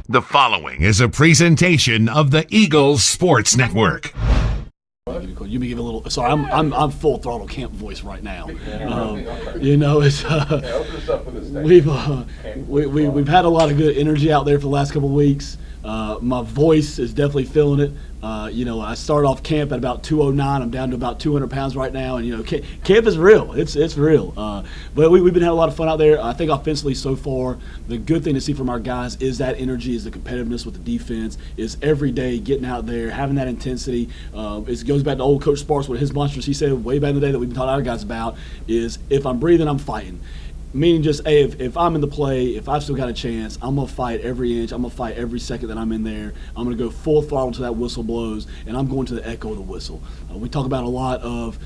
The following is a presentation of the Eagles Sports Network. You be giving a little. Sorry, I'm full throttle camp voice right now. You know, it's we've had a lot of good energy out there for the last couple of weeks. My voice is definitely feeling it. You know, I started off camp at about 209. I'm down to about 200 pounds right now, and you know, camp is real. It's real. But we've been having a lot of fun out there. I think offensively so far, the good thing to see from our guys is that energy, is the competitiveness with the defense, is every day getting out there, having that intensity. It goes back to old Coach Sparks with his mantras he said way back in the day that we've been taught our guys about is if I'm breathing, I'm fighting. Meaning just, hey, if I'm in the play, if I've still got a chance, I'm going to fight every inch. I'm going to fight every second that I'm in there. I'm going to go full throttle until that whistle blows, and I'm going to the echo of the whistle. We talk about a lot of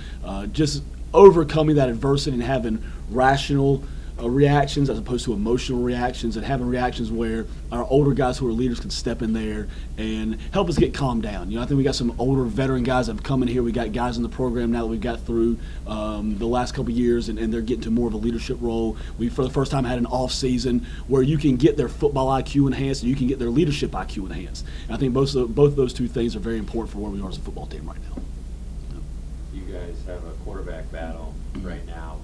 just overcoming that adversity and having rational reactions as opposed to emotional reactions, and having reactions where our older guys who are leaders can step in there and help us get calmed down. You know, I think we got some older veteran guys that have come in here. We got guys in the program now that we've got through the last couple of years, and they're getting to more of a leadership role. We, for the first time, had an off season where you can get their football IQ enhanced and you can get their leadership IQ enhanced. And I think both of those two things are very important for where we are as a football team right now. You guys have a quarterback battle right now.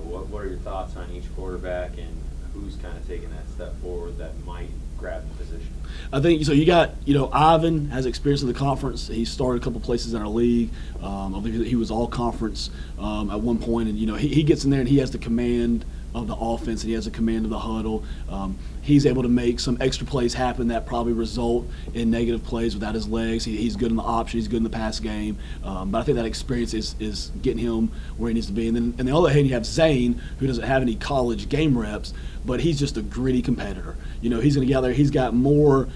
What are your thoughts on each quarterback, and who's kind of taking that step forward that might grab the position? I think so. You got, you know, Ivan has experience in the conference. He started a couple places in our league. I think he was all conference at one point, and you know he gets in there and he has the command of the offense, and he has a command of the huddle. He's able to make some extra plays happen that probably result in negative plays without his legs. He's good in the option. He's good in the pass game. But I think that experience is getting him where he needs to be. And then on the other hand, you have Zane, who doesn't have any college game reps, but he's just a gritty competitor. You know, he's going to get out there. He's got more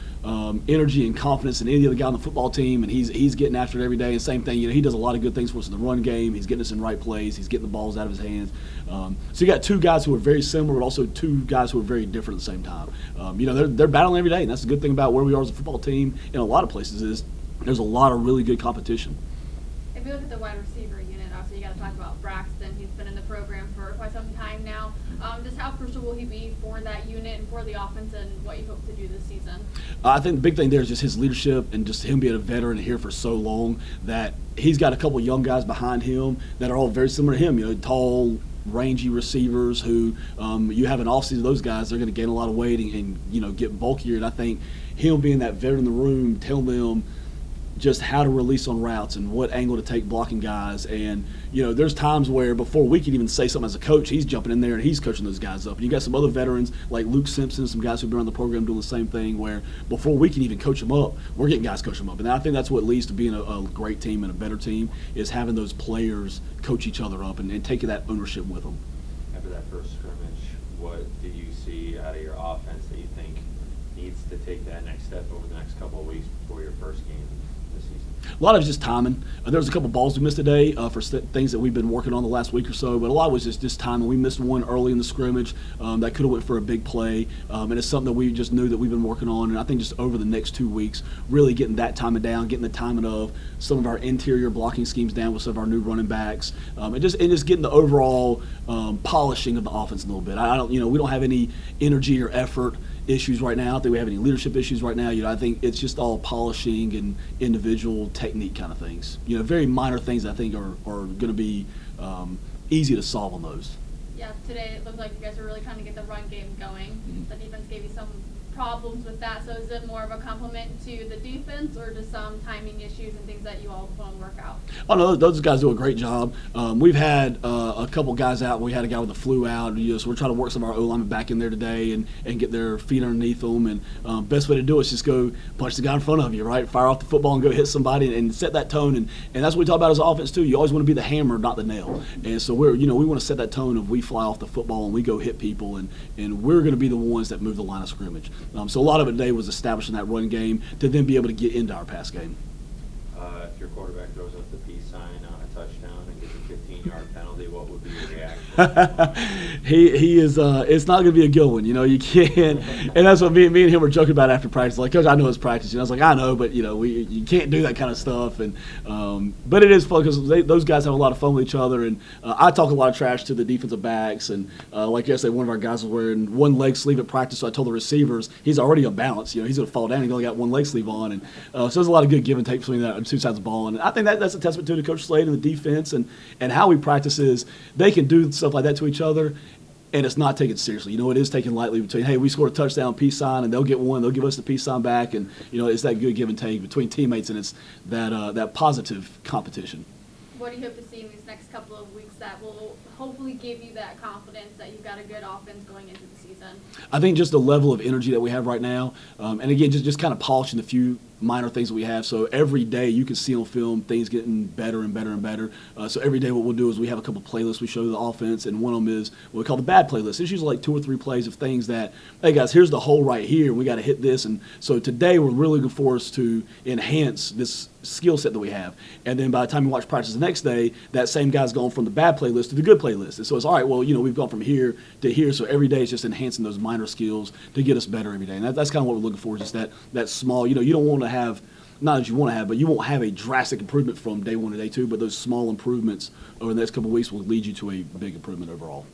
energy and confidence than any other guy on the football team, and he's getting after it every day. And same thing, you know, he does a lot of good things for us in the run game. He's getting us in right plays. He's getting the balls out of his hands. So you got two guys who are very similar, but also two guys who are very different at the same time. You know, they're battling every day, and that's the good thing about where we are as a football team in a lot of places is there's a lot of really good competition. If you look at the wide receiver unit, obviously you got to talk about Braxton. He's been in the program for quite some time now. Just how crucial will he be for that unit and for the offense, and what you hope to do this season? I think the big thing there is just his leadership and just him being a veteran here for so long that he's got a couple young guys behind him that are all very similar to him. You know, tall, rangy receivers who you have an offseason. Those guys, they're going to gain a lot of weight and you know get bulkier. And I think him being that veteran in the room, telling them just how to release on routes and what angle to take blocking guys. And, you know, there's times where before we can even say something as a coach, he's jumping in there and he's coaching those guys up. And you got some other veterans like Luke Simpson, some guys who've been on the program doing the same thing where before we can even coach them up, we're getting guys coach them up. And I think that's what leads to being a great team and a better team is having those players coach each other up and taking that ownership with them. After that first scrimmage, what did you see out of your offense that you think needs to take that next step over the next couple of weeks before your first game this season? A lot of it's just timing. There was a couple balls we missed today for things that we've been working on the last week or so, but a lot was just timing. We missed one early in the scrimmage that could have went for a big play, and it's something that we just knew that we've been working on. And I think just over the next 2 weeks, really getting that timing down, getting the timing of some of our interior blocking schemes down with some of our new running backs, and just getting the overall polishing of the offense a little bit. I don't, you know, we don't have any energy or effort issues right now. I don't think we have any leadership issues right now. You know, I think it's just all polishing and individual technique kind of things. You know, very minor things I think are going to be easy to solve on those. Yeah, today it looked like you guys were really trying to get the run game going. Mm-hmm. The defense gave you some problems with that. So is it more of a compliment to the defense or just some timing issues and things that you all want to work out? Oh, no, those guys do a great job. We've had a couple guys out. We had a guy with the flu out. You know, so we're trying to work some of our O-linemen back in there today and get their feet underneath them. And best way to do it is just go punch the guy in front of you, right? Fire off the football and go hit somebody and set that tone. And that's what we talk about as offense, too. You always want to be the hammer, not the nail. And so we want to set that tone of we fly off the football and we go hit people, and we're going to be the ones that move the line of scrimmage. So a lot of it today was establishing that run game to then be able to get into our pass game. If your quarterback throws up the peace sign on a touchdown and gets a 15 15-yard penalty, what would be your reaction? he is. It's not going to be a good one. You can't. And that's what me and him were joking about after practice. Like, Coach, I know it's practice. I was like, I know, but you can't do that kind of stuff. And but it is fun because those guys have a lot of fun with each other. And I talk a lot of trash to the defensive backs. And like yesterday, one of our guys was wearing one leg sleeve at practice. So I told the receivers he's already unbalanced. He's going to fall down. He's only got one leg sleeve on. And so there's a lot of good give and take between that two sides of the ball. And I think that's a testament to Coach Slade and the defense and how we practice is they can do stuff like that to each other, and it's not taken seriously. It is taken lightly between, hey, we scored a touchdown, peace sign, and they'll get one, they'll give us the peace sign back, and it's that good give and take between teammates, and it's that positive competition. What do you hope to see in these next couple of weeks that will hopefully give you that confidence that you've got a good offense going into the season? I think just the level of energy that we have right now, and again, just kind of polishing the few minor things that we have. So every day you can see on film things getting better and better and better. So every day what we'll do is we have a couple playlists we show the offense, and one of them is what we call the bad playlist. It's usually like 2 or 3 plays of things that, hey guys, here's the hole right here, and we got to hit this. And so today we're really looking for us to enhance this skill set that we have. And then by the time you watch practice the next day, that same guy's gone from the bad playlist to the good playlist. And so it's all right, well, we've gone from here to here. So every day it's just enhancing those minor skills to get us better every day. And that's kind of what we're looking for, just that small, you don't want to have, not that you want to have, but you won't have a drastic improvement from day 1 to day 2, but those small improvements over the next couple of weeks will lead you to a big improvement overall.